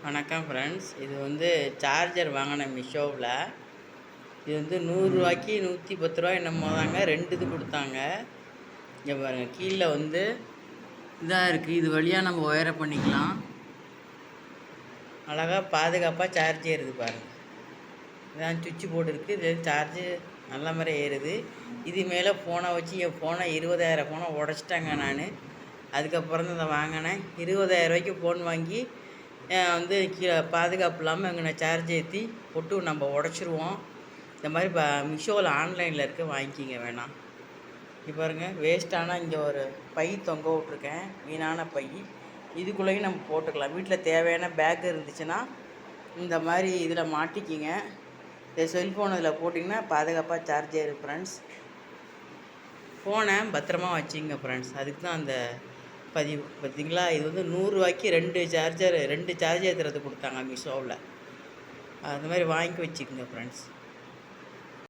வணக்கம் ஃப்ரெண்ட்ஸ். இது வந்து சார்ஜர் வாங்கினேன் மிஷோவில். இது வந்து ரூ. 100 110 என்னமோ தாங்க. 2 இது கொடுத்தாங்க. இங்கே பாருங்கள், கீழே வந்து இதாக இருக்குது. இது வழியாக நம்ம ஒயரை பண்ணிக்கலாம். அழகாக பாதுகாப்பாக சார்ஜ் ஏறுது பாருங்கள். இதான் சுவிட்சு போர்டு இருக்குது. இது சார்ஜு நல்ல மாதிரி ஏறுது. இது மேலே ஃபோனை வச்சு என் ஃபோனை 20,000 ஃபோனை உடச்சிட்டாங்க நான். அதுக்கப்புறம் தான் இதை வாங்கினேன். 20,000 ரூபாய்க்கு ஃபோன் வாங்கி வந்து பாதுகாப்பு இல்லாமல் அங்கே சார்ஜ் ஏற்றி போட்டு நம்ம உடச்சிருவோம். இந்த மாதிரி மிஷோவில் ஆன்லைனில் இருக்க வாங்கிக்கிங்க வேணாம். இப்போ பாருங்கள், வேஸ்ட்டானால் இங்கே ஒரு பை தொங்க விட்ருக்கேன், வீணான பை. இதுக்குள்ளேயும் நம்ம போட்டுக்கலாம். வீட்டில் தேவையான பேக் இருந்துச்சுன்னா இந்த மாதிரி இதில் மாட்டிக்கிங்க. இந்த செல்ஃபோன் இதில் போட்டிங்கன்னா பாதுகாப்பாக சார்ஜ் ஏறும் ஃப்ரெண்ட்ஸ். ஃபோனை பத்திரமா வச்சுங்க ஃப்ரெண்ட்ஸ். அதுக்கு தான் அந்த பதிவு. பார்த்திங்களா, இது வந்து ரூ. 100க்கு 2 சார்ஜர் ஏற்றுறது கொடுத்தாங்க மிஷோவில். அது மாதிரி வாங்கி வச்சுக்கோங்க ஃப்ரெண்ட்ஸ்.